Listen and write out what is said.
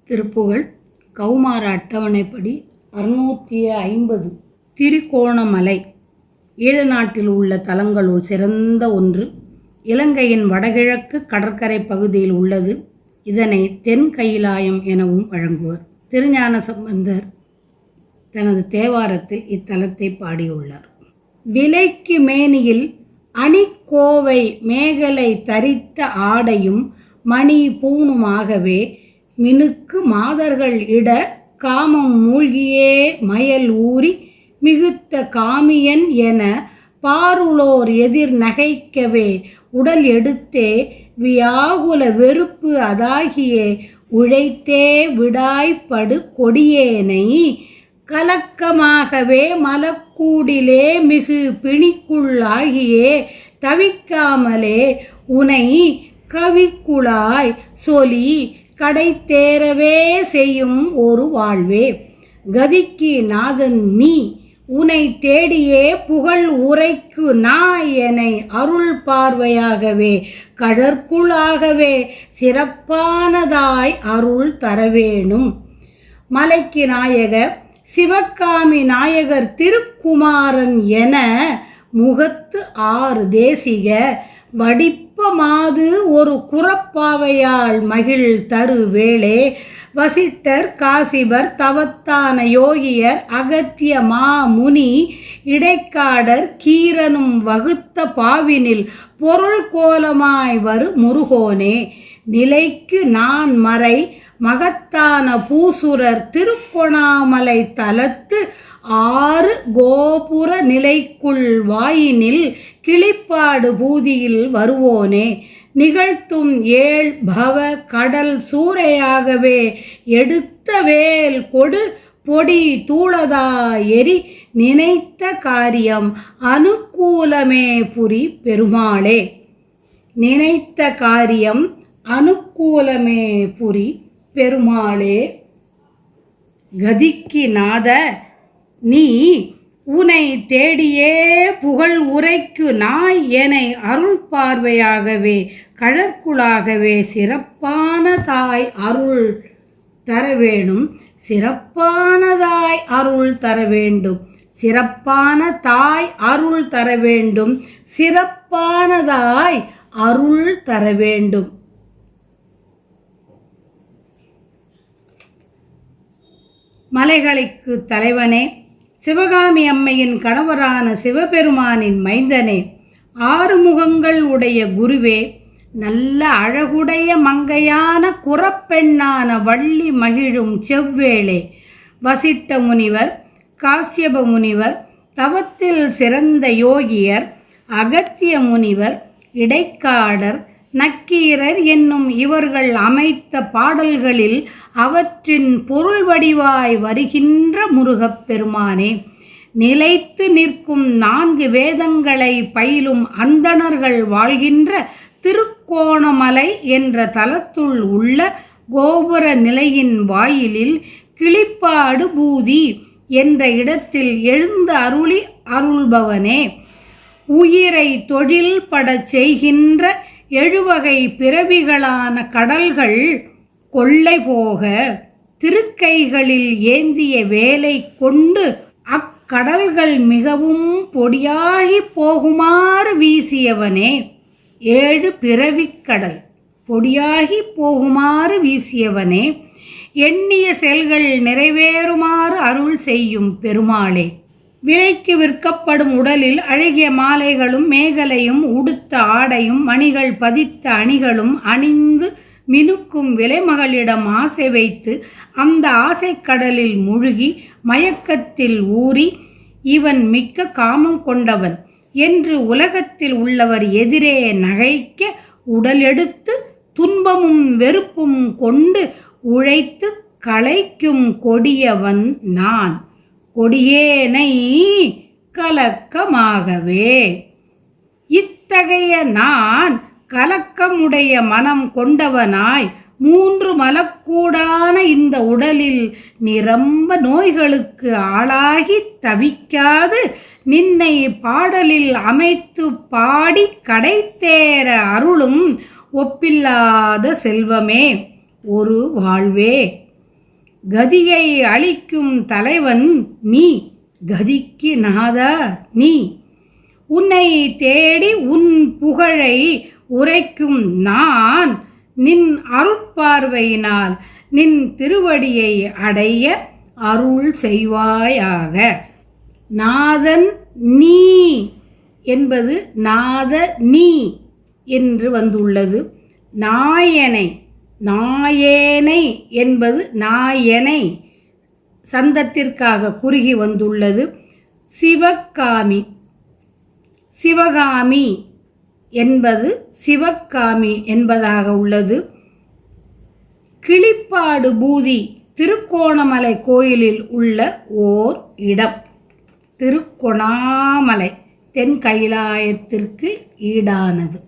திருப்புகழ் கௌமார அட்டவணைப்படி 650. திரிகோணமலை ஈழ நாட்டில் உள்ள தலங்களுள் சிறந்த ஒன்று. இலங்கையின் வடகிழக்கு கடற்கரை பகுதியில் உள்ளது. இதனை தென் கைலாயம் எனவும் வழங்குவர். திருஞான சம்பந்தர் தனது தேவாரத்தில் இத்தலத்தை பாடியுள்ளார். விலைக்கு மேனியில் அணிக்கோவை மேகலை தரித்த ஆடையும் மணி பூணுமாகவே மினுக்கு மாதர்கள் இட காமம் மூழ்கியே மயல் ஊறி மிகுத்த காமியன் என பாருளோர் எதிர் நகைக்கவே உடல் எடுத்தே வியாகுல வெறுப்பு அதாகியே உழைத்தே விடாய்ப்படு கொடியேனை கலக்கமாகவே மலக்கூடிலே மிகு பிணிக்குள்ளாகியே தவிக்காமலே உனை கவிக்குழாய் சொலி கடை தேரவே செய்யும் ஒரு வாழ்வே. கதிக்கு நாதன் நீ உனை தேடியே புகழ் உரைக்கு நாய் எனை அருள் பார்வையாகவே கடற்குள்ளாகவே சிறப்பானதாய் அருள் தரவேணும். மலைக்கு நாயகர் சிவகாமி நாயகர் திருக்குமாரன் என முகத்து 6 தேசிக வடிப்பமாது ஒரு குறப்பாவையால் மகிழ் தரு வேளே. வசிட்டர் காசிபர் தவத்தான யோகியர் அகத்திய மாமுனி இடைக்காடர் கீரனும் வகுத்த பாவினில் பொருள் கோலமாய் வரு முருகோனே. நிலைக்கு நான் மறை மகத்தான பூசுரர் திருக்கோணாமலை தலத்து 6 கோபுர நிலைக்குள் வாயினில் கிளிப்பாடு பூதியில் வருவோனே. நிகழ்த்தும் 7 பவ கடல் சூறையாகவே எடுத்த வேல் கொடு பொடி தூளதா எரி நினைத்த காரியம் அனுகூலமே புரி பெருமாளே. நினைத்த காரியம் அனுகூலமே புரி பெருமாளே. கதிக்கு நாத நீ உனை தேடியே புகழ் உரைக்கு நாய் எனை அருள் பார்வையாகவே கடற்குள்ளாகவே சிறப்பானதாய் அருள் தரவேணும். சிறப்பானதாய் அருள் தரவேண்டும். சிறப்பான தாய் அருள் தரவேண்டும். சிறப்பானதாய் அருள் தரவேண்டும். மலைகளுக்கு தலைவனே, சிவகாமி அம்மையின் கணவரான சிவபெருமானின் மைந்தனே, 6 முகங்கள் உடைய குருவே, நல்ல அழகுடைய மங்கையான குறப்பெண்ணான வள்ளி மகிழும் செவ்வேளே. வசிட்ட முனிவர், காசியப முனிவர், தவத்தில் சிறந்த யோகியர், அகத்திய முனிவர், இடைக்காடர், நக்கீரர் என்னும் இவர்கள் அமைத்த பாடல்களில் அவற்றின் பொருள் வடிவாய் வருகின்ற முருகப் பெருமானே. நிலைத்து நிற்கும் 4 வேதங்களை பயிலும் அந்தணர்கள் வாழ்கின்ற திருக்கோணமலை என்ற தலத்துள் உள்ள கோபுர நிலையின் வாயிலில் கிளிப்பாடு பூதி என்ற இடத்தில் எழுந்து அருளி அருள்பவனே. உயிரை தொழில் படச் செய்கின்ற 7 வகை பிறவிகளான கடல்கள் கொள்ளை போக திருக்கைகளில் ஏந்திய வேலை கொண்டு அக்கடல்கள் மிகவும் பொடியாகி போகுமாறு வீசியவனே. 7 பிறவிக்கடல் பொடியாகி போகுமாறு வீசியவனே. எண்ணிய செயல்கள் நிறைவேறுமாறு அருள் செய்யும் பெருமாளே. விலைக்கு விற்கப்படும் உடலில் அழகிய மாலைகளும் மேகலையும் உடுத்த ஆடையும் மணிகள் பதித்த அணிகளும் அணிந்து மினுக்கும் விலைமகளிடம் ஆசை வைத்து அந்த ஆசைக்கடலில் முழுகி மயக்கத்தில் ஊறி இவன் மிக்க காமம் கொண்டவன் என்று உலகத்தில் உள்ளவர் எதிரே நகைக்க உடல் எடுத்து துன்பமும் வெறுப்பும் கொண்டு உழைத்து களைக்கும் கொடியவன் நான். கொடியேனை கலக்கமாகவே. இத்தகைய நான் கலக்கமுடைய மனம் கொண்டவனாய் 3 மலக்கூடான இந்த உடலில் நிரம்ப நோய்களுக்கு ஆளாகி தவிக்காது நின்னை பாடலில் அமைத்து பாடி கடைத்தேர அருளும் ஒப்பில்லாத செல்வமே ஒரு வாழ்வே. கதியை அளிக்கும் தலைவன் நீ, கதிக்கு நாதா நீ. உன்னை தேடி உன் புகழை உரைக்கும் நான், நின் அருட்பார்வையினால் நின் திருவடியை அடைய அருள் செய்வாயாக. நாதன் நீ என்பது நாத நீ என்று வந்துள்ளது. நாயனை, நாயேனை என்பது நாயனை சந்தத்திற்காக குறுகி வந்துள்ளது. சிவகாமி, சிவகாமி என்பது சிவகாமி என்பதாக உள்ளது. கிளிப்பாடு பூதி திருக்கோணமலை கோயிலில் உள்ள ஓர் இடம். திருக்கோணாமலை தென் கைலாயத்திற்கு ஈடானது.